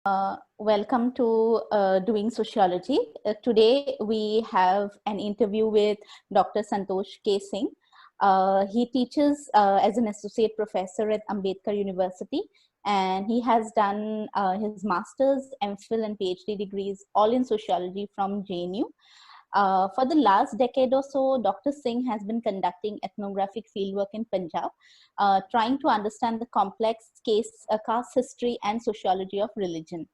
Welcome to Doing Sociology. Today we have an interview with Dr. Santosh K. Singh. He teaches as an associate professor at Ambedkar University, and he has done his master's, MPhil and PhD degrees all in sociology from JNU. For the last decade or so, Dr. Singh has been conducting ethnographic fieldwork in Punjab, trying to understand the complex caste history and sociology of religion.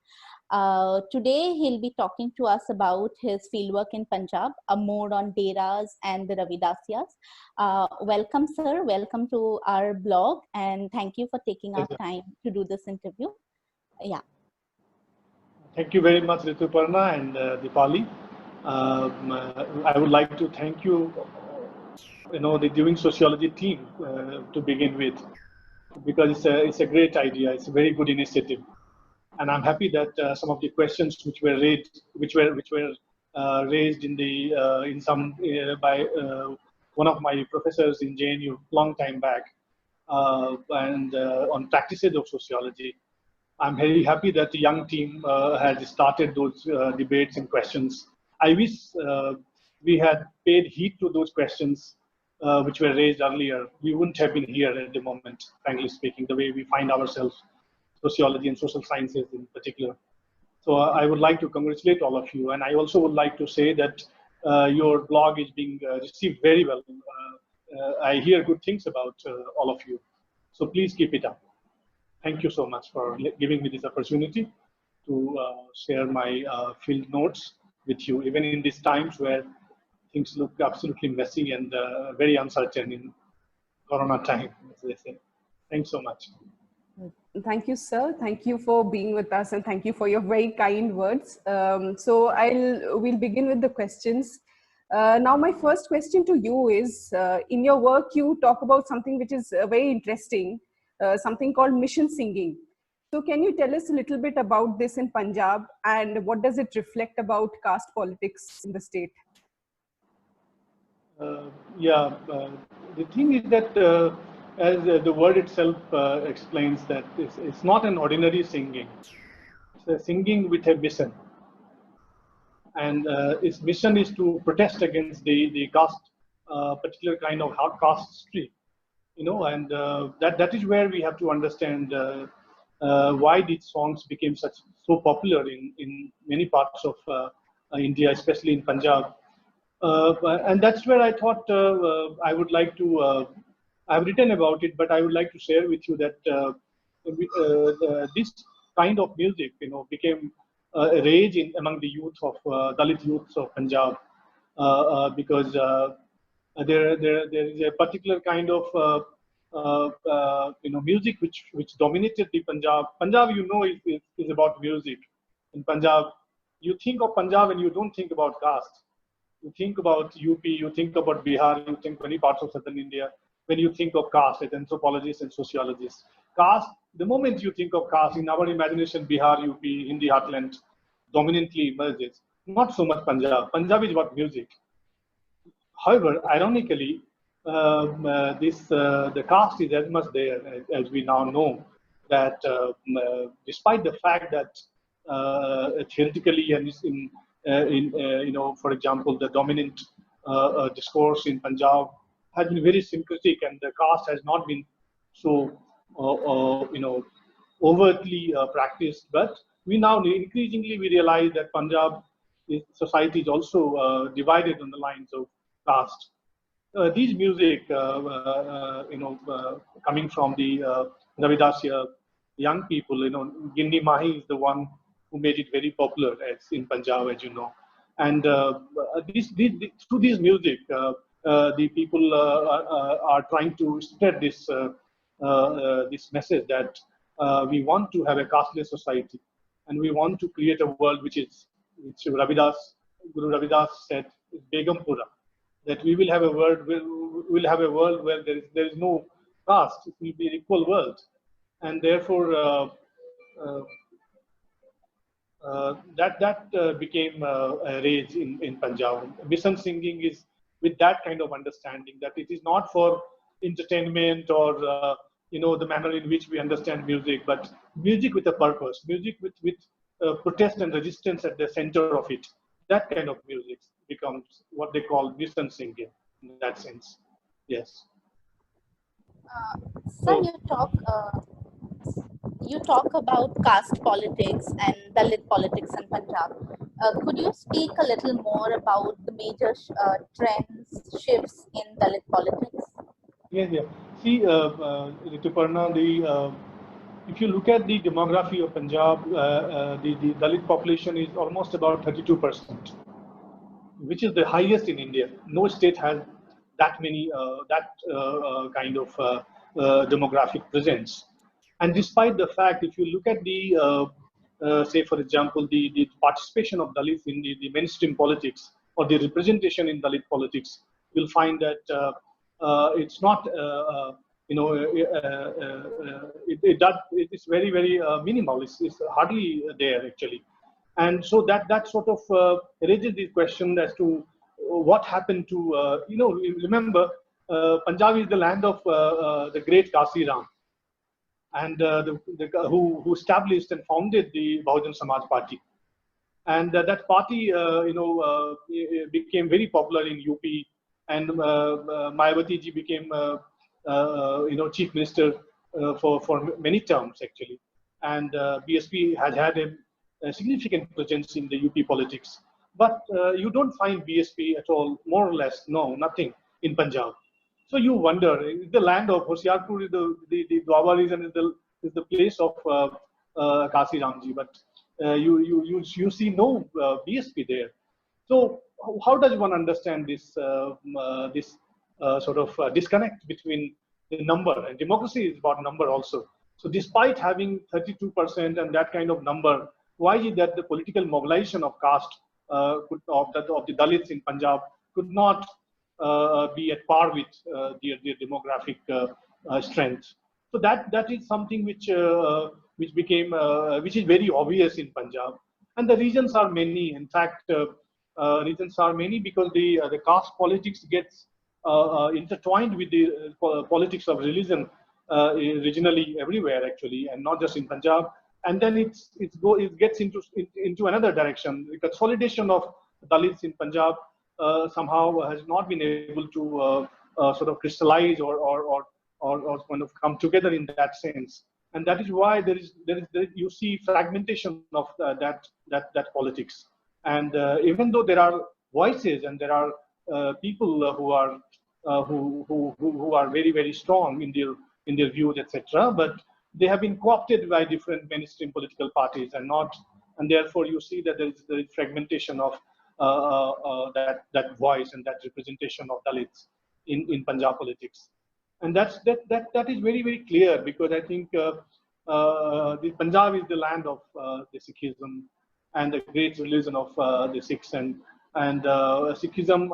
Today, he'll be talking to us about his fieldwork in Punjab, more on Deras and the Ravidasyas. Welcome, sir. Welcome to our blog, and thank you for taking our time to do this interview. Yeah. Thank you very much, Rituparna and Dipali. I would like to thank you, the Doing Sociology team to begin with, because it's a great idea. It's a very good initiative, and I'm happy that some of the questions which were raised, raised by one of my professors in JNU long time back, and on practices of sociology. I'm very happy that the young team has started those debates and questions. I wish we had paid heed to those questions which were raised earlier. We wouldn't have been here at the moment, frankly speaking, the way we find ourselves, sociology and social sciences in particular. So I would like to congratulate all of you. And I also would like to say that your blog is being received very well. I hear good things about all of you. So please keep it up. Thank you so much for giving me this opportunity to share my field notes with you, even in these times where things look absolutely messy and very uncertain in Corona time, as they say. Thanks so much. Thank you, sir. Thank you for being with us, and thank you for your very kind words. So we'll begin with the questions. Now, my first question to you is, in your work, you talk about something which is very interesting, something called mission singing. So can you tell us a little bit about this in Punjab, and what does it reflect about caste politics in the state? The thing is that as the word itself explains, that it's not an ordinary singing. It's a singing with a mission. And its mission is to protest against the caste, particular kind of caste history. And that is where we have to understand why these songs became so popular in many parts of India, especially in Punjab. And that's where I thought I would like to, I've written about it, but I would like to share with you that this kind of music, became a rage among the youth of Dalit youths of Punjab, because there is a particular kind of music which dominated the Punjab. Punjab, is about music. In Punjab, you think of Punjab and you don't think about caste. You think about UP, you think about Bihar, you think many parts of southern India. When you think of caste, as anthropologists and sociologists, caste, the moment you think of caste, in our imagination, Bihar, UP, Hindi heartland dominantly emerges. Not so much Punjab. Punjab is about music. However, ironically, the caste is as much there as we now know, that despite the fact that theoretically and for example, the dominant discourse in Punjab has been very syncretic, and the caste has not been so overtly practiced. But we now increasingly we realize that Punjab society is also divided on the lines of caste. These music, coming from the Ravidasya young people, Gindi Mahi is the one who made it very popular in Punjab, as you know. And through this music, the people are trying to spread this message that we want to have a casteless society, and we want to create a world which Guru Ravidas said, is Begumpura. That we will have a world where there is no caste. It will be an equal world, and therefore that became a rage in Punjab. Mission singing is with that kind of understanding, that it is not for entertainment or the manner in which we understand music, but music with a purpose, music with protest and resistance at the center of it. That kind of music becomes what they call Mission singing in that sense. Yes. Sir, you talk about caste politics and Dalit politics in Punjab. Could you speak a little more about the major trends, shifts in Dalit politics? Yes, yeah. See, Rituparna, if you look at the demography of Punjab, the Dalit population is almost about 32%, which is the highest in India. No state has that many, kind of demographic presence. And despite the fact, if you look at the, say, for example, the participation of Dalits in the mainstream politics or the representation in Dalit politics, you'll find that it's not, it's very, very minimal. It's hardly there actually. And so that sort of raises the question as to what happened to, remember, Punjab is the land of the great Kasi Ram, and who established and founded the Bahujan Samaj Party. And that party, became very popular in UP, and Mayawati ji became, chief minister for many terms actually. And BSP has had a significant presence in the UP politics. But you don't find BSP at all, more or less, no, nothing in Punjab. So you wonder, is the land of Hoshiarpur, the Doaba region is the place of Kasi Ramji, but you see no BSP there. So how does one understand this sort of disconnect between the number, and democracy is about number also. So despite having 32% and that kind of number, why is it that the political mobilization of caste of the Dalits in Punjab could not be at par with their demographic strength? So that is something which became which is very obvious in Punjab, and the reasons are many. In fact, reasons are many because the caste politics gets intertwined with the politics of religion regionally everywhere actually, and not just in Punjab. And then it gets into another direction. The consolidation of Dalits in Punjab somehow has not been able to sort of crystallize or kind of come together in that sense. And that is why you see fragmentation of that politics. And even though there are voices and there are people who are very, very strong in their views, etc., but they have been co-opted by different mainstream political parties, and therefore you see that there is fragmentation of that voice and that representation of Dalits in Punjab politics. And that is very, very clear, because I think the Punjab is the land of the Sikhism and the great religion of the Sikhs, and Sikhism,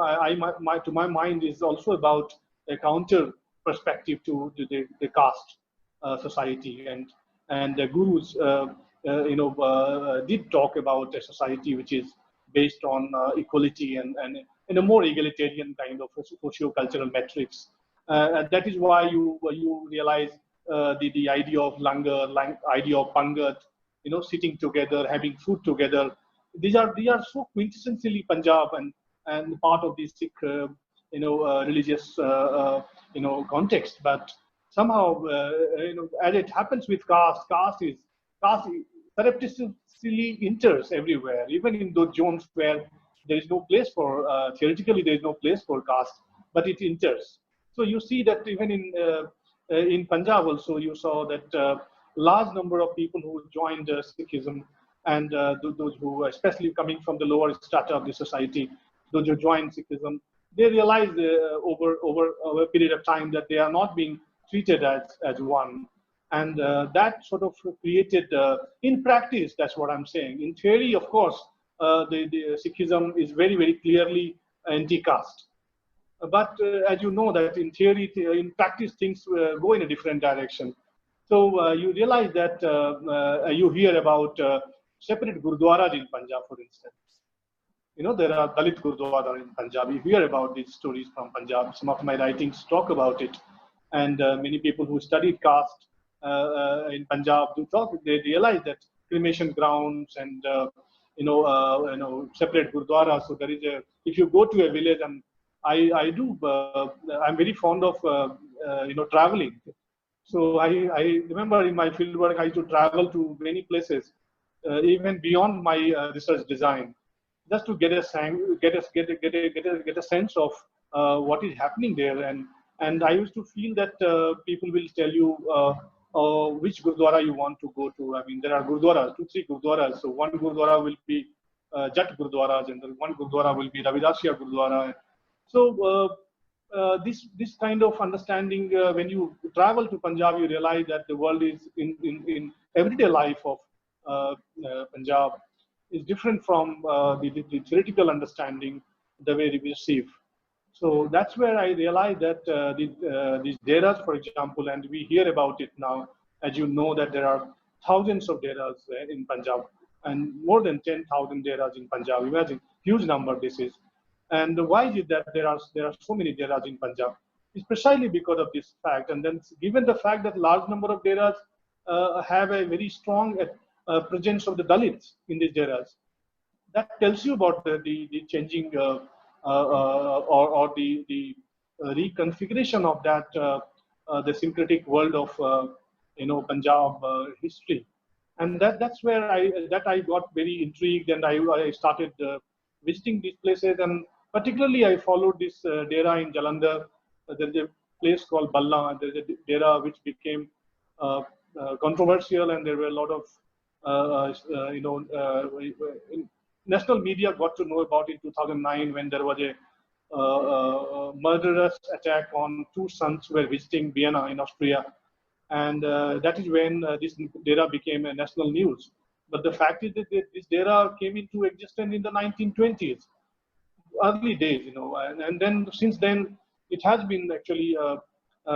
to my mind, is also about a counter perspective to the caste society, and the gurus did talk about a society which is based on equality and in a more egalitarian kind of socio-cultural metrics. That is why you realize the idea of langar, idea of pangat, sitting together, having food together. These are so quintessentially Punjab and part of the Sikh religious context. But somehow as it happens with caste surreptitiously enters everywhere, even in those zones where there is no place for theoretically there is no place for caste, but it enters. So you see that even in Punjab also, you saw that large number of people who joined Sikhism, and those who, especially coming from the lower strata of the society, those who joined Sikhism, they realized over a period of time that they are not being treated as one. And that sort of created, in practice, that's what I'm saying. In theory, of course, the Sikhism is very, very clearly anti-caste. But as you know, that in theory, in practice, things go in a different direction. So you realize that you hear about separate gurdwaras in Punjab, for instance. There are Dalit gurdwaras in Punjab. You hear about these stories from Punjab. Some of my writings talk about it. And many people who studied caste in Punjab do talk. They realize that cremation grounds and separate gurdwara. So there is if you go to a village, and I'm very fond of traveling. So I remember in my fieldwork I used to travel to many places, even beyond my research design, just to get a sense of what is happening there. And I used to feel that people will tell you which gurdwara you want to go to. I mean, there are gurdwaras, 2-3 gurdwaras. So one gurdwara will be Jat gurdwaras, and one gurdwara will be Ravidasiya gurdwara. So this kind of understanding, when you travel to Punjab, you realize that the world is in everyday life of Punjab is different from the theoretical understanding the way we receive. So that's where I realized that these deras, for example, and we hear about it now, as you know, that there are thousands of deras in Punjab, and more than 10,000 deras in Punjab. Imagine, huge number this is. And why is it that there are so many deras in Punjab? It's precisely because of this fact. And then, given the fact that large number of deras have a very strong presence of the Dalits in these deras, that tells you about the changing or the reconfiguration of that the syncretic world of Punjab history. And that's where I got very intrigued, and I started visiting these places. And particularly I followed this dera in Jalandhar. There's a place called Balla. There's a dera which became controversial, and there were a lot of national media got to know about it in 2009, when there was a murderous attack on 2 sons who were visiting Vienna in Austria. And that is when this dera became a national news. But the fact is that this dera came into existence in the 1920s, early days, and then since then it has been actually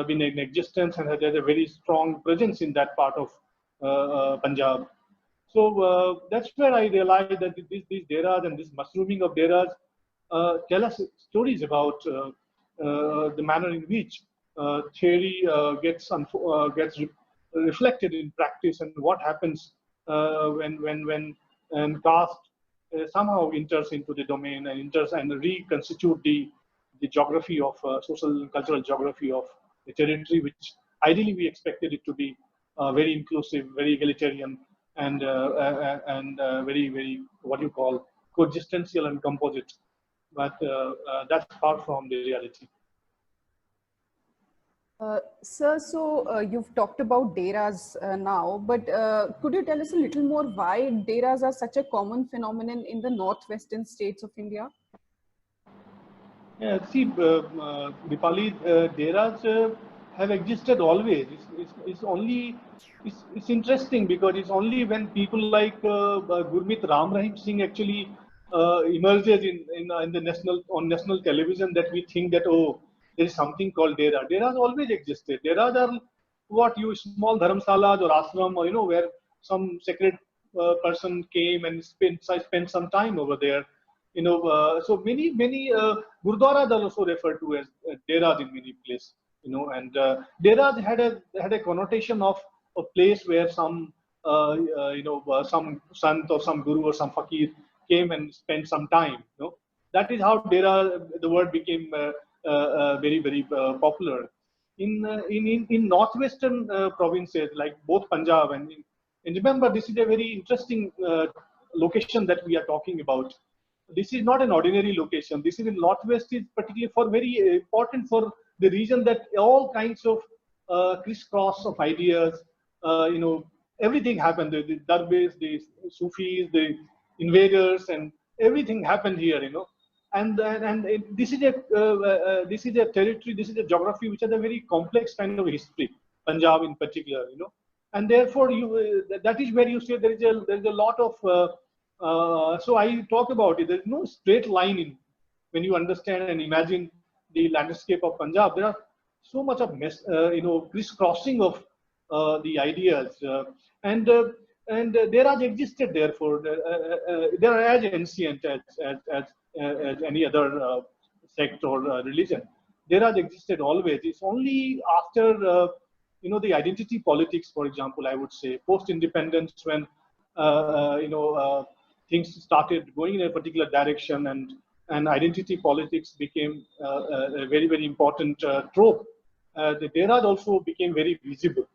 been in existence, and there's a very strong presence in that part of Punjab. So that's where I realized that these deras and this mushrooming of deras tell us stories about the manner in which theory gets reflected in practice, and what happens when caste somehow enters into the domain and enters and reconstitute the geography of social and cultural geography of the territory, which ideally we expected it to be very inclusive, very egalitarian, and very, very, what you call, coexistential and composite. But that's far from the reality. Sir, so you've talked about deras now, but could you tell us a little more why deras are such a common phenomenon in the northwestern states of India? Yeah, see, Dipali, deras have existed always. It's interesting because it's only when people like Gurmeet Ram Rahim Singh actually emerges in the national television that we think that, oh, there is something called dera. Deras always existed. Deras are small dharamsalas or ashram, or where some sacred person came and spent some time over there. So many gurdwaras are also referred to as deras in many places. And deras had a connotation of a place where some some sant or some guru or some fakir came and spent some time. That is how dera, the word, became very, very popular. In northwestern provinces like both Punjab and remember, this is a very interesting location that we are talking about. This is not an ordinary location. This is in northwest, is particularly for very important for the reason that all kinds of crisscross of ideas, everything happened. The Darbis, the Sufis, the invaders, and everything happened here. And this is a territory, this is a geography which has a very complex kind of history, Punjab in particular, and therefore that is where you say there is a lot of so I talk about it. There is no straight line when you understand and imagine the landscape of Punjab. There are so much of crisscrossing of the ideas, and there has existed. Therefore, they are as ancient as any other sect or religion. There has existed always. It's only after the identity politics, for example, I would say post-independence, when things started going in a particular direction, and identity politics became a very, very important trope. The Deras also became very visible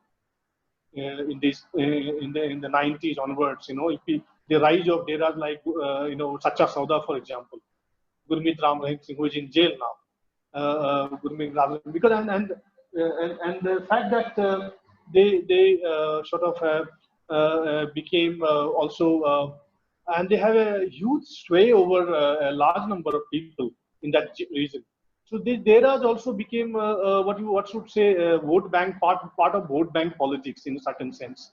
in this in the 90s onwards. If the rise of Deras like Sacha Sauda, for example, Gurmeet Ram Rahim Singh, who is in jail now. Gurmeet Ram, because and the fact that they sort of became also and they have a huge sway over a large number of people in that region. So the Deras also became what should say vote bank part of vote bank politics in a certain sense.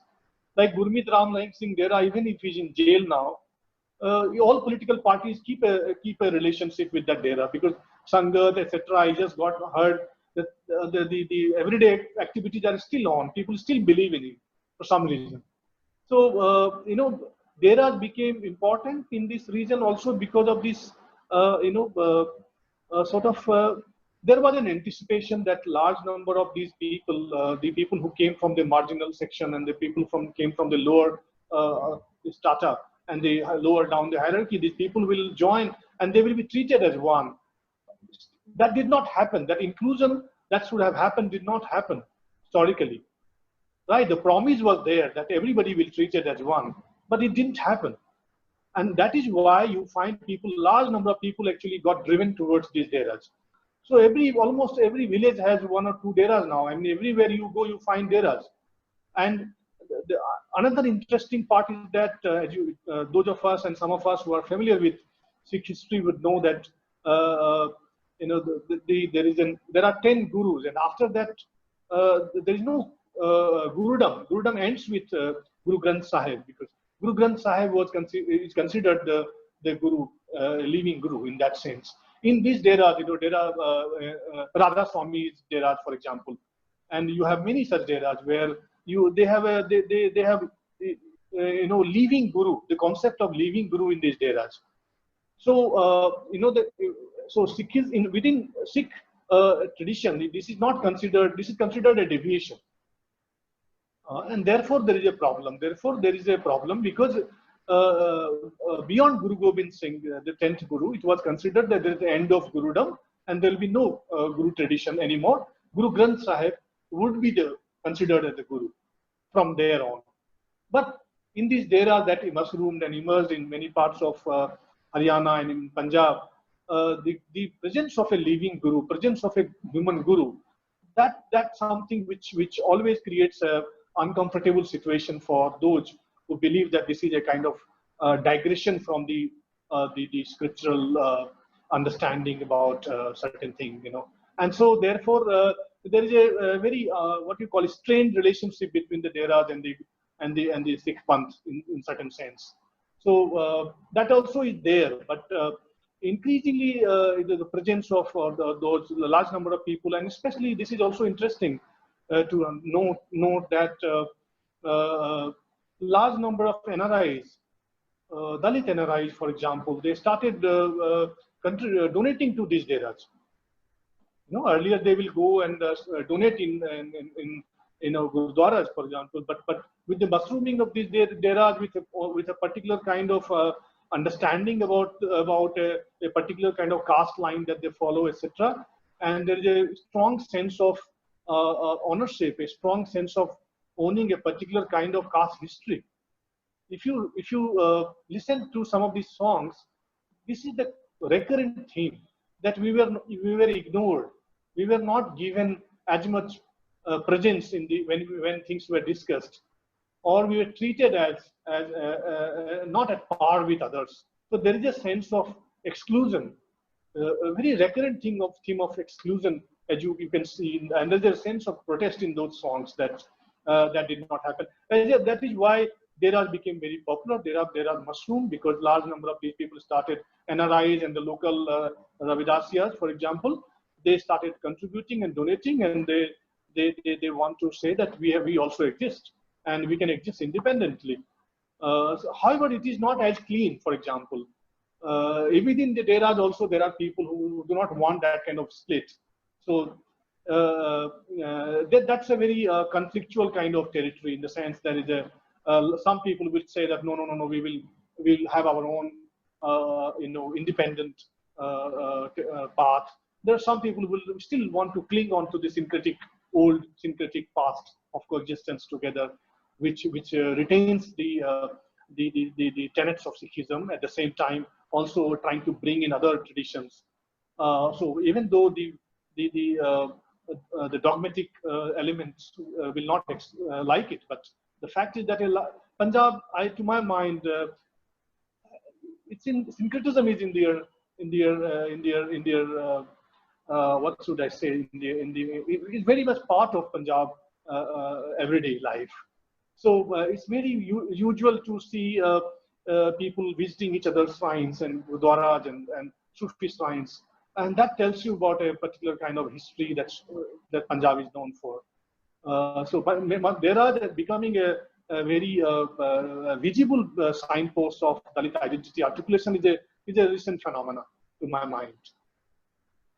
Like Gurmeet Ram Rahim Singh Dera, even if he's in jail now, all political parties keep a relationship with that Dera, because Sangat, etc. I just got heard that the everyday activities are still on. People still believe in it for some reason. So Deras became important in this region also because of this there was an anticipation that large number of these people, the people who came from the marginal section and the people came from the lower strata and the lower down the hierarchy, these people will join and they will be treated as one. That did not happen. That inclusion that should have happened did not happen historically. Right? The promise was there that everybody will treat it as one, but it didn't happen. And that is why you find people, large number of people actually got driven towards these Deras. So almost every village has one or two Deras now. I mean, everywhere you go, you find Deras. And another interesting part is that those of us and some of us who are familiar with Sikh history would know that there are 10 gurus, and after that there is no Gurudom. Gurudom ends with Guru Granth Sahib, because Guru Granth Sahib is considered the guru, living guru in that sense. In these Deras, Radha Swami's Deras, for example, and you have many such Deras where they have living guru, the concept of living guru in these Deras. So so within Sikh tradition, this is not considered. This is considered a deviation. And therefore there is a problem. Therefore there is a problem because beyond Guru Gobind Singh, the 10th Guru, it was considered that there is the end of Gurudom and there will be no Guru tradition anymore. Guru Granth Sahib would be considered as the Guru from there on. But in these Deras that mushroomed and emerged in many parts of Haryana and in Punjab, the presence of a living Guru, presence of a human Guru, that's something which always creates a uncomfortable situation for those who believe that this is a kind of digression from the scriptural understanding about certain thing, and so therefore there is a very what you call a strained relationship between the Deras and the Sikh Panth in certain sense. So that also is there, but increasingly the presence of those large number of people, and especially this is also interesting to note that large number of NRIs, Dalit NRIs, for example, they started donating to these Deras. Earlier they will go and donate in Gurdwaras, for example, but with the mushrooming of these Deras with a particular kind of understanding about a particular kind of caste line that they follow, etc., and there is a strong sense of ownership, a strong sense of owning a particular kind of caste history. If you listen to some of these songs, this is the recurrent theme that we were ignored. We were not given as much presence in when things were discussed, or we were treated as not at par with others. So there is a sense of exclusion, a very recurrent theme of exclusion, as you can see, and there's a sense of protest in those songs that did not happen. And that is why Deras became very popular. Deras mushroomed because large number of these people started NRIs and the local Ravidasiyas, for example. They started contributing and donating, and they want to say that we also exist and we can exist independently. However, it is not as clean. For example, within the Deras also there are people who do not want that kind of split. So that's a very conflictual kind of territory, in the sense there is some people will say that no, we'll have our own independent path. There are some people who will still want to cling on to the old syncretic past of coexistence together, which retains the tenets of Sikhism, at the same time also trying to bring in other traditions. So even though the dogmatic elements will not like it, but the fact is that Punjab, to my mind, it's in syncretism is in their what should I say, it's very much part of Punjab everyday life. So it's very usual to see people visiting each other's shrines and gurdwaras and Sufi shrines, and that tells you about a particular kind of history that Punjab is known for. So there are becoming a very visible signpost of Dalit identity articulation is a recent phenomena to my mind.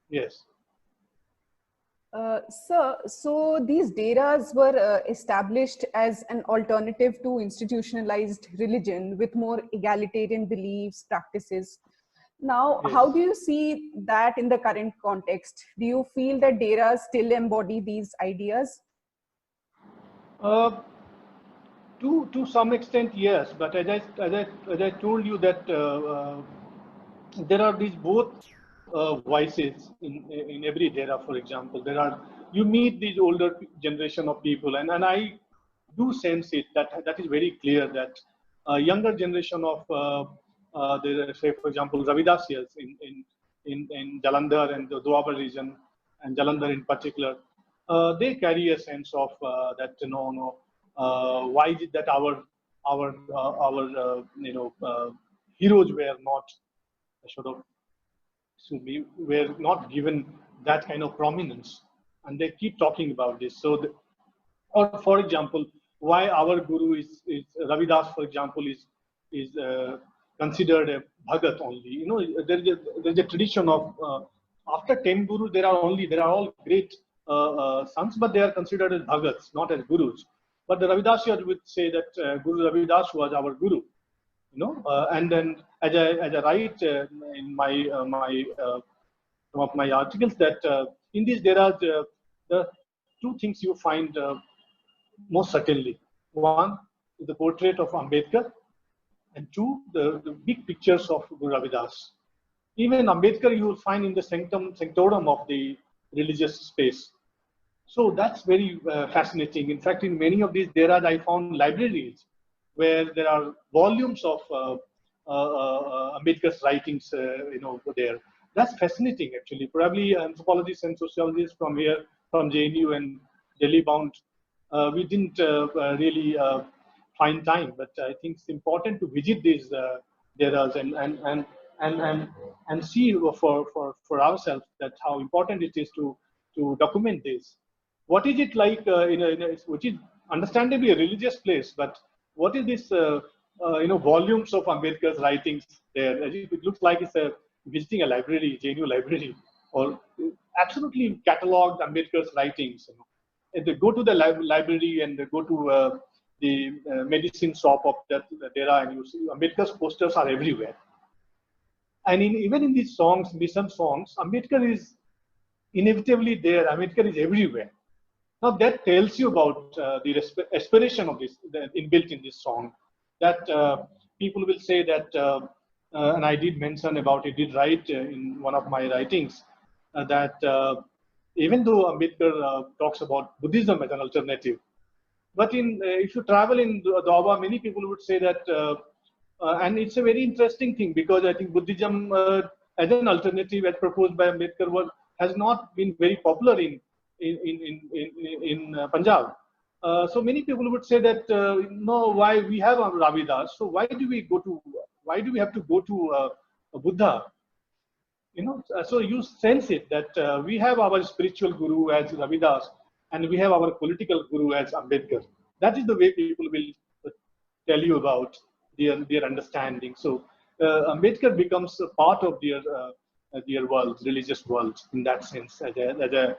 Yes. Sir, so these deras were established as an alternative to institutionalized religion with more egalitarian beliefs, practices. Now, Yes. how do you see that in the current context? Do you feel that deras still embody these ideas? To some extent, yes. But as I told you that there are these both voices in every dera. For example, you meet these older generation of people, and I do sense it that is very clear that younger generation of say for example Ravidasiyas in Jalandhar and the Doaba region and Jalandhar in particular, they carry a sense of that why is it that our heroes were not were not given that kind of prominence, and they keep talking about this. So, or for example, why our guru is Ravidas, for example, is considered a Bhagat only. There's a tradition of after 10 gurus, there are all great sons, but they are considered as Bhagats, not as gurus. But the Ravidasiyas would say that Guru Ravidas was our guru, and then as I write in some of my articles that in these there are the two things you find most certainly. One is the portrait of Ambedkar, and two, the big pictures of Guru Ravidas. Even Ambedkar you will find in the sanctorum of the religious space. So that's very fascinating. In fact, in many of these deras, I found libraries where there are volumes of Ambedkar's writings, there. That's fascinating, actually. Probably anthropologists and sociologists from here, from JNU and Delhi bound, we didn't really find time. But I think it's important to visit these deras and see for ourselves that how important it is to document this. What is it like which is understandably a religious place, but what is this volumes of Ambedkar's writings there? It looks like it's visiting a library, JNU library, or absolutely cataloged Ambedkar's writings. And they go to the library and they go to the medicine shop of that dera, and you see Ambedkar's posters are everywhere. And even in these songs, mission songs, Ambedkar is inevitably there. Ambedkar is everywhere. Now that tells you about the aspiration of this inbuilt in this song. That people will say that, and I did mention about it, did write in one of my writings that even though Ambedkar talks about Buddhism as an alternative, but if you travel in Doaba, many people would say that, and it's a very interesting thing because I think Buddhism as an alternative, as proposed by Ambedkar, has not been very popular in Punjab. So many people would say that no, why we have Ravidas, so why do we have to go to Buddha? So you sense it that we have our spiritual guru as Ravidas and we have our political guru as Ambedkar. That is the way people will tell you about their understanding. So Ambedkar becomes a part of their world, religious world, in that sense, as a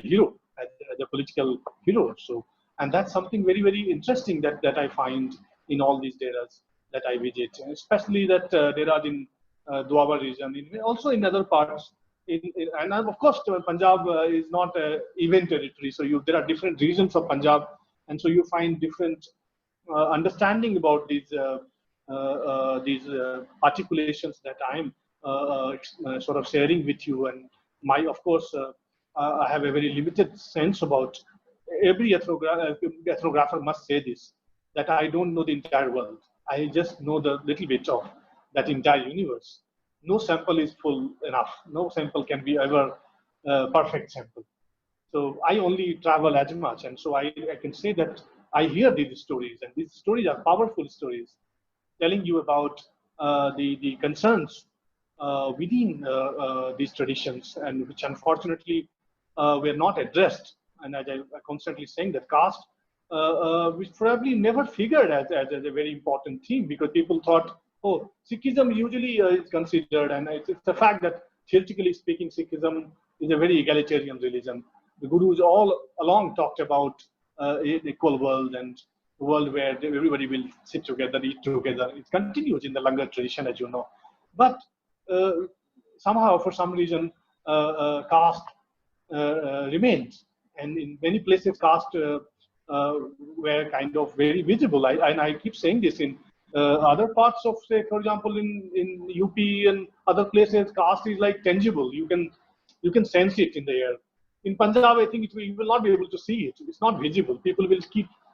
hero, as a political hero. So And that's something very, very interesting that I find in all these deras that I visit, especially that deras in Doaba region, also in other parts. And of course, Punjab is not even territory, so there are different regions of Punjab, and so you find different understanding about these articulations that I'm sort of sharing with you. And of course, I have a very limited sense about. Every ethnographer must say this, that I don't know the entire world. I just know the little bit of that entire universe. No sample is full enough. No sample can be ever perfect sample. So I only travel as much, and so I can say that I hear these stories, and these stories are powerful stories, telling you about the concerns within these traditions, and which unfortunately were not addressed. And as I'm constantly saying, that caste, which probably never figured as a very important theme, because people thought, oh, Sikhism usually is considered, and it's the fact that theoretically speaking, Sikhism is a very egalitarian religion. The Gurus all along talked about an equal world, and a world where everybody will sit together, eat together. It continues in the Langar tradition, as you know. But somehow, for some reason, caste remains. And in many places, caste were kind of very visible. And I keep saying this in other parts of, say, for example, in UP and other places, caste is like tangible. You can sense it in the air. In Punjab, I think you will not be able to see it. It's not visible.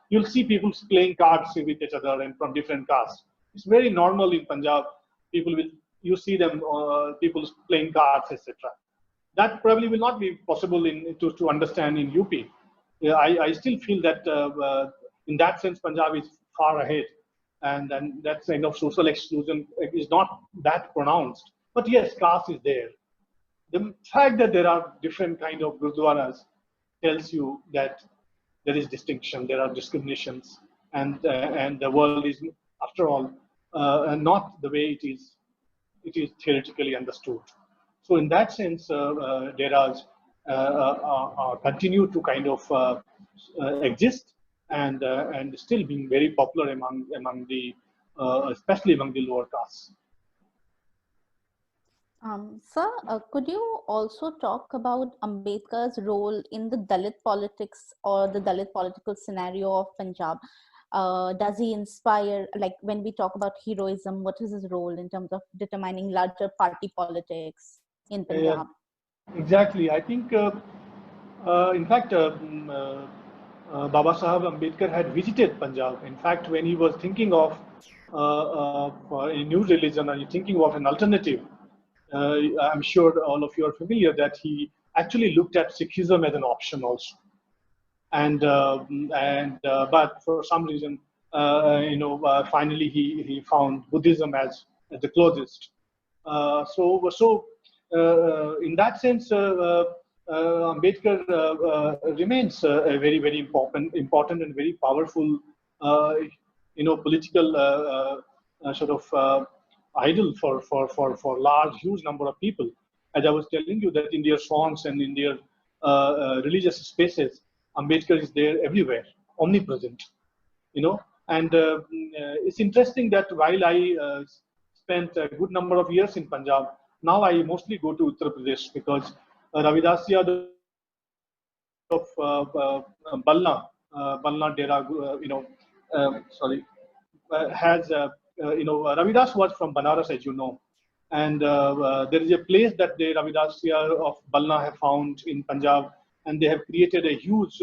You'll see people playing cards with each other and from different castes. It's very normal in Punjab. You see them, people playing cards, etc. That probably will not be possible to understand in UP. I still feel that in that sense, Punjab is far ahead, and that kind of social exclusion is not that pronounced. But yes, caste is there. The fact that there are different kind of gurdwaras tells you that there is distinction, there are discriminations, and the world is, after all, not the way it is theoretically understood. So in that sense, deras continue to kind of exist and still being very popular among the especially among the lower castes. Sir, could you also talk about Ambedkar's role in the Dalit politics or the Dalit political scenario of Punjab? Does he inspire, like when we talk about heroism, what is his role in terms of determining larger party politics in Punjab? Exactly. I think, in fact, Baba Saheb Ambedkar had visited Punjab. In fact, when he was thinking of a new religion and thinking of an alternative, I'm sure all of you are familiar that he actually looked at Sikhism as an option also. But for some reason, finally he found Buddhism as the closest. In that sense, Ambedkar remains a very, very important and very powerful, political sort of idol for large, huge number of people. As I was telling you, that in their songs and in their religious spaces, Ambedkar is there everywhere, omnipresent. And it's interesting that while I spent a good number of years in Punjab, now I mostly go to Uttar Pradesh because Ravidasya of Balna Dera, has Ravidas was from Banaras, as you know, and there is a place that the Ravidasya of Balna have found in Punjab, and they have created a huge,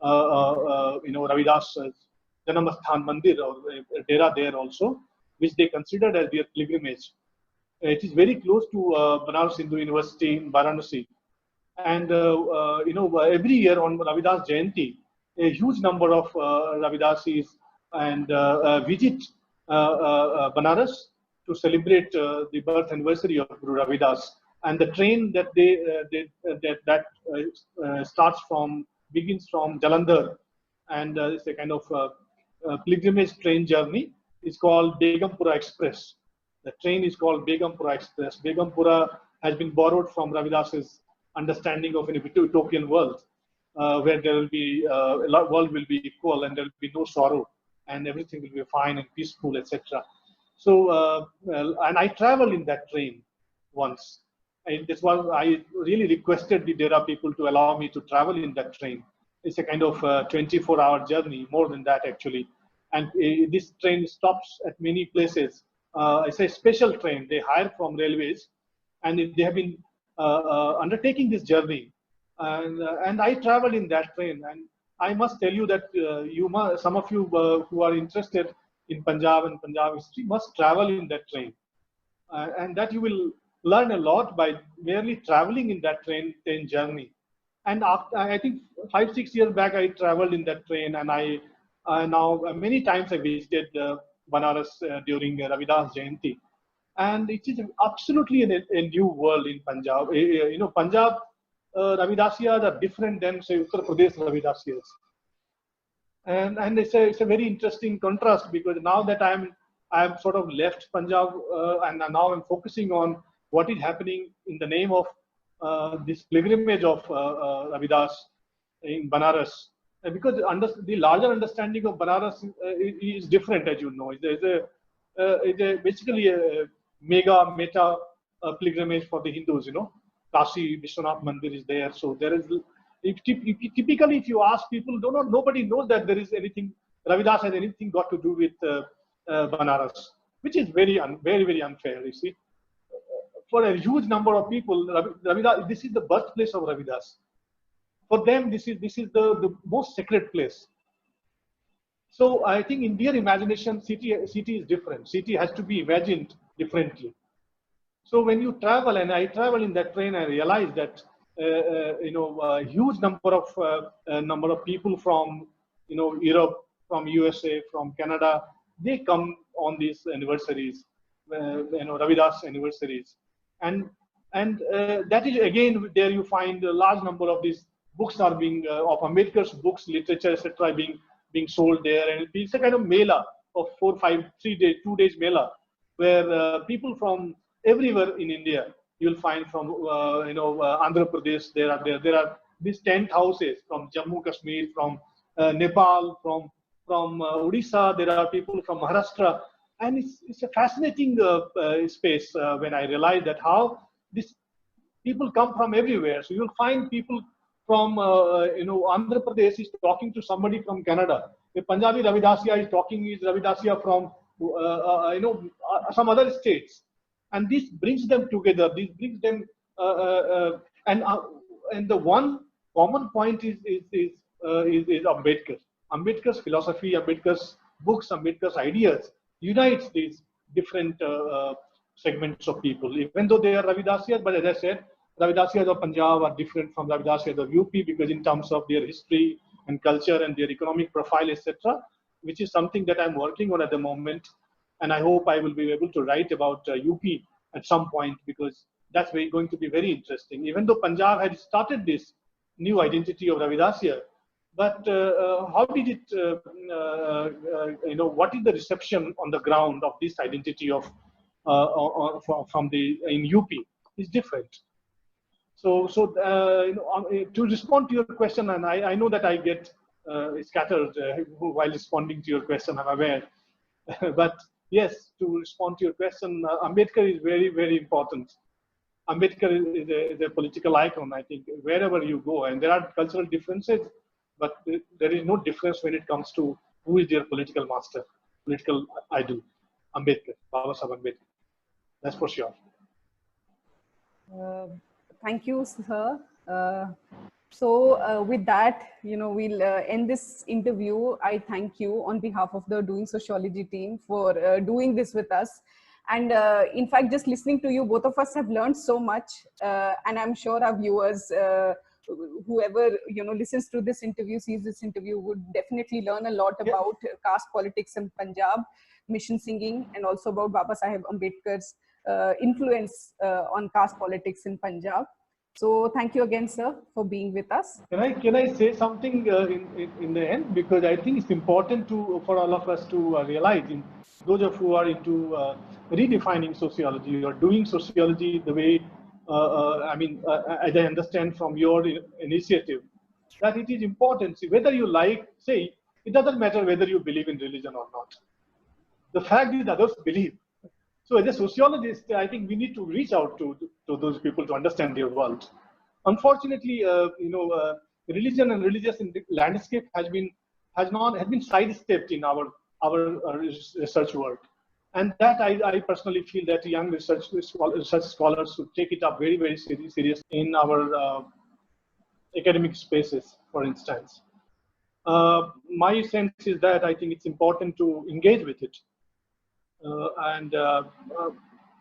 Ravidas Janamasthan Mandir or a Dera there also, which they considered as their pilgrimage. It is very close to Banaras Hindu University in Varanasi, and every year on Ravidas Jayanti, a huge number of Ravidasis and visit Banaras to celebrate the birth anniversary of Guru Ravidas. And the train that begins from Jalandhar, and it's a kind of pilgrimage train journey. It's called Begumpura Express. The train is called Begumpura Express. Begumpura has been borrowed from Ravidas's understanding of an utopian world. where there will be world will be equal and there will be no sorrow and everything will be fine and peaceful, etc. So, and I traveled in that train once. And this was, I really requested the Dera people to allow me to travel in that train. It's a kind of 24-hour journey, more than that actually. And this train stops at many places. It's a special train they hire from railways, and they have been undertaking this journey. And I traveled in that train, and I must tell you that some of you who are interested in Punjab and Punjab history must travel in that train, and that you will learn a lot by merely traveling in that train journey. And after, I think 5-6 years back, I traveled in that train, and I now many times I visited Banaras during Ravidas Jayanti, and it is absolutely a new world in Punjab. You know, Punjab Ravidasiyas are different than say Uttar Pradesh Ravidasiyas, and it's a very interesting contrast, because now that I'm sort of left Punjab and now I'm focusing on what is happening in the name of this pilgrimage of Ravidas in Banaras. Because the larger understanding of Banaras is different, as you know. It's basically a meta pilgrimage for the Hindus, you know. Kashi Vishwanath Mandir is there. So there is, typically if you ask people, nobody knows that there is anything, Ravidas has anything got to do with Banaras, which is very, very unfair, you see. For a huge number of people, Ravidas, this is the birthplace of Ravidas. For them, this is the most sacred place. So I think in their imagination, city is different. City has to be imagined differently. So when you travel, and I travel in that train, I realize that you know, a huge number of people from, you know, Europe, from USA, from Canada, they come on these anniversaries, you know, Ravidas anniversaries, and that is again there you find a large number of these books are being of Ambedkar's books, literature, etc. being sold there, and it's a kind of mela of 2 days mela, where people from everywhere in India, you'll find from you know, Andhra Pradesh, there are these tent houses from Jammu Kashmir, from Nepal, from Odisha, there are people from Maharashtra, and it's a fascinating space when I realize that how these people come from everywhere. So you'll find people from you know, Andhra Pradesh is talking to somebody from Canada. A Punjabi Ravidasiya is talking is Ravidasiya from you know, some other states, and this brings them together. This brings them and the one common point is Ambedkar. Ambedkar's philosophy, Ambedkar's books, Ambedkar's ideas unites these different segments of people, even though they are Ravidasiyas. But as I said, Ravidasiyas of Punjab are different from Ravidasiyas of UP, because in terms of their history and culture and their economic profile, etc., which is something that I'm working on at the moment. And I hope I will be able to write about UP at some point, because that's going to be very interesting. Even though Punjab had started this new identity of Ravidasiya, but how did it, you know, what is the reception on the ground of this identity of from the in UP is different. So you know, to respond to your question, and I know that I get scattered while responding to your question, I'm aware, but yes, to respond to your question, Ambedkar is very, very important. Ambedkar is a political icon, I think, wherever you go, and there are cultural differences, but there is no difference when it comes to who is their political master, political idol. Ambedkar, Baba Saheb Ambedkar. That's for sure. Thank you, sir. So with that, you know, we'll end this interview. I thank you on behalf of the Doing Sociology team for doing this with us. And in fact, just listening to you, both of us have learned so much. And I'm sure our viewers, whoever, you know, listens to this interview, sees this interview, would definitely learn a lot about caste politics in Punjab, mission singing, and also about Baba Saheb Ambedkar's influence on caste politics in Punjab. So thank you again, sir, for being with us. Can I say something in the end? Because I think it's important for all of us to realize, those of who are into redefining sociology or doing sociology the way, I mean, as I understand from your initiative, that it is important. See, whether you like, say, it doesn't matter whether you believe in religion or not. The fact is others believe. So as a sociologist, I think we need to reach out to those people to understand their world. Unfortunately, religion and religious landscape has been sidestepped in our research work, and that I personally feel that young research scholars should take it up very, very serious in our academic spaces, for instance. My sense is that I think it's important to engage with it.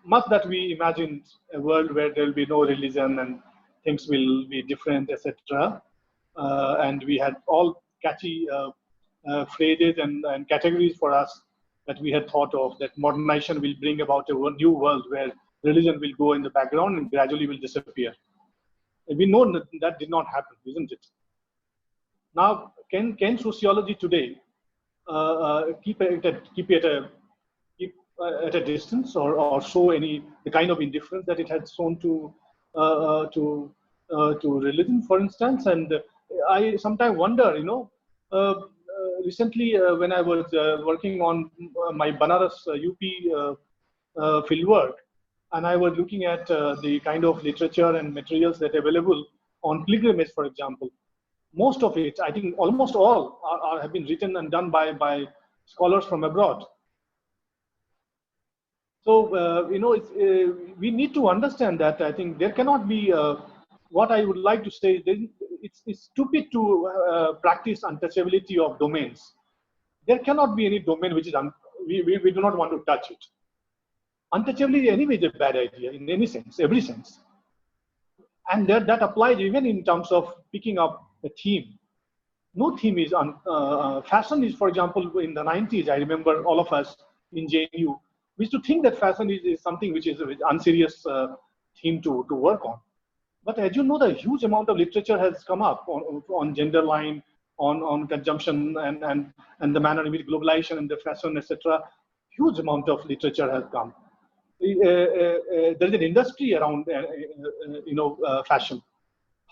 Much that we imagined a world where there will be no religion and things will be different, etc. And we had all catchy phrases and categories for us that we had thought of, that modernization will bring about a new world where religion will go in the background and gradually will disappear. And we know that did not happen, isn't it? Now, can sociology today keep at a distance, or show the kind of indifference that it had shown to religion, for instance? And I sometimes wonder, recently when I was working on my Banaras UP fieldwork, and I was looking at the kind of literature and materials that are available on pilgrimage, for example. Most of it, I think almost all, have been written and done by scholars from abroad. So, we need to understand that. I think there cannot be, what I would like to say, it's stupid to practice untouchability of domains. There cannot be any domain which is, we do not want to touch it. Untouchability anyway is a bad idea in any sense, every sense. And that applies even in terms of picking up a theme. No theme is, fashion is, for example, in the 90s, I remember all of us in JNU, we used to think that fashion is something which is an unserious theme to work on. But as you know, the huge amount of literature has come up on gender line, on consumption and the manner in which globalization and the fashion, etc. Huge amount of literature has come. There is an industry around, fashion.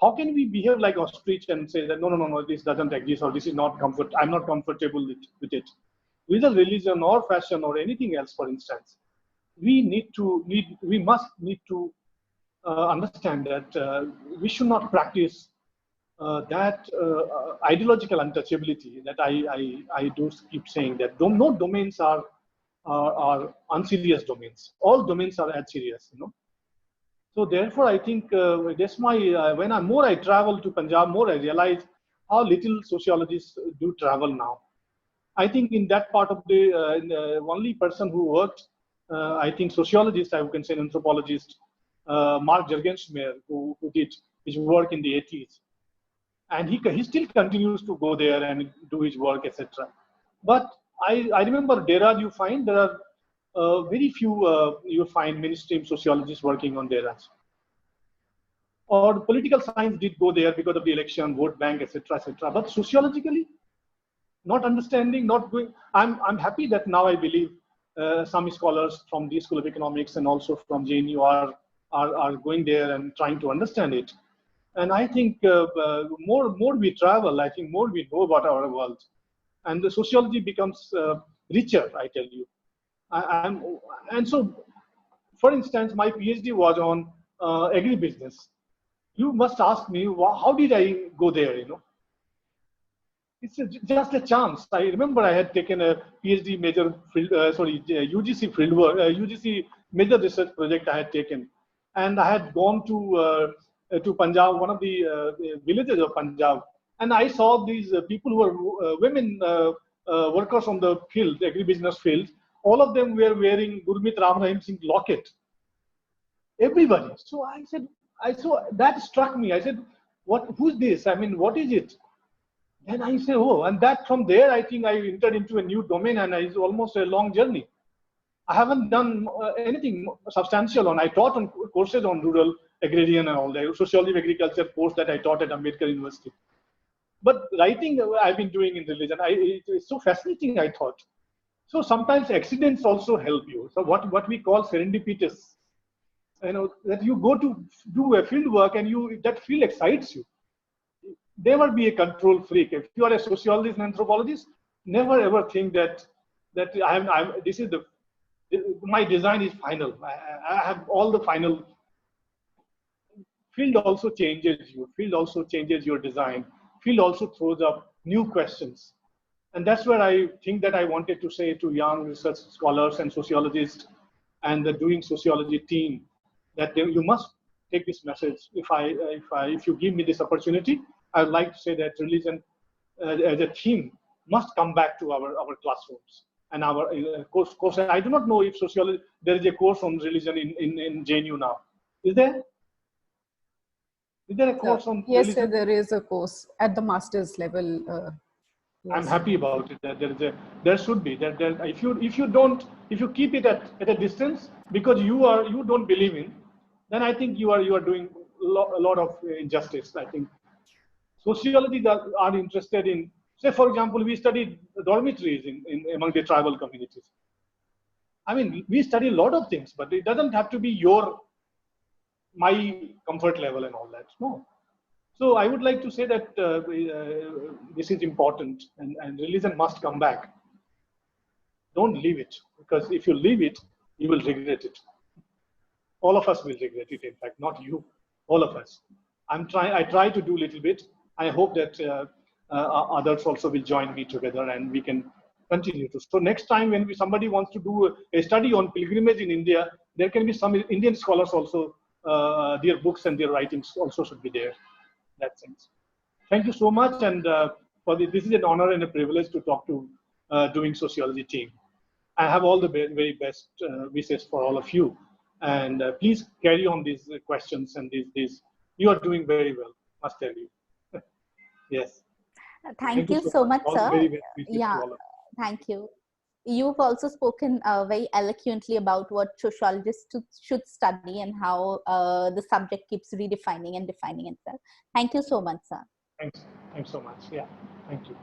How can we behave like ostrich and say that no, this doesn't exist, or this is not I'm not comfortable with it? Whether religion or fashion or anything else, for instance, we must need to understand that we should not practice that ideological untouchability that I do keep saying, that no domains are unserious domains. All domains are as serious, So therefore, I think that's my, when I travel to Punjab, more I realize how little sociologists do travel now. I think in that part of the only person who worked, I think sociologist, I can say an anthropologist, Mark Juergensmeer, who did his work in the 80s. And he still continues to go there and do his work, etc. But I remember Dehra, you find there are very few you find mainstream sociologists working on Dehras. Or political science did go there because of the election, vote bank, etc., etc. But sociologically, not understanding, not going. I'm happy that now I believe some scholars from the School of Economics and also from JNU are going there and trying to understand it. And I think more we travel, I think more we know about our world, and the sociology becomes richer. I tell you, and so, for instance, my PhD was on agribusiness. You must ask me, how did I go there? It's just a chance. I remember I had taken a PhD major, UGC fieldwork, UGC major research project I had taken, and I had gone to Punjab, one of the villages of Punjab, and I saw these people who were women workers on the field, agribusiness field. All of them were wearing Gurmeet Ram Rahim Singh locket. Everybody. So I saw that struck me. I said, who's this? I mean, what is it? And I say, oh, and that from there, I think I entered into a new domain, and it's almost a long journey. I haven't done anything substantial on. I taught on courses on rural agrarian and all the sociology of agriculture course that I taught at Ambedkar University. But writing I've been doing in religion, it's so fascinating, I thought. So sometimes accidents also help you. So what we call serendipitous, that you go to do a field work and that field excites you. never be a control freak. If you are a sociologist and anthropologist, never ever think that this is my design is final. I have all the final. Field also changes you. Field also changes your design. Field also throws up new questions. And that's where I think that I wanted to say to young research scholars and sociologists and the Doing Sociology team that you must take this message. If you give me this opportunity, I would like to say that religion as a theme must come back to our classrooms and our course. I do not know if sociology, there is a course on religion in JNU now. Is there? Is there a course on yes, religion? sir, there is a course at the master's level. Yes. I'm happy about it. That there should be that if you keep it at a distance because you don't believe in, then I think you are doing a lot of injustice. I think sociologists are interested in, say for example, we studied dormitories in among the tribal communities. I mean, we study a lot of things, but it doesn't have to be my comfort level and all that. No. So I would like to say that this is important and religion must come back. Don't leave it, because if you leave it, you will regret it. All of us will regret it, in fact, not you, all of us. I try to do a little bit. I hope that others also will join me together and we can continue to. So next time when somebody wants to do a study on pilgrimage in India, there can be some Indian scholars also, their books and their writings also should be there. That sense. Thank you so much, and this is an honor and a privilege to talk to Doing Sociology team. I have all the very best wishes for all of you, and please carry on these questions and these. You are doing very well, must tell you. Yes. Thank you so much, sir. Yeah, thank you. You've also spoken very eloquently about what sociologists should study and how the subject keeps redefining and defining itself. Thank you so much, sir. Thanks so much. Yeah, thank you.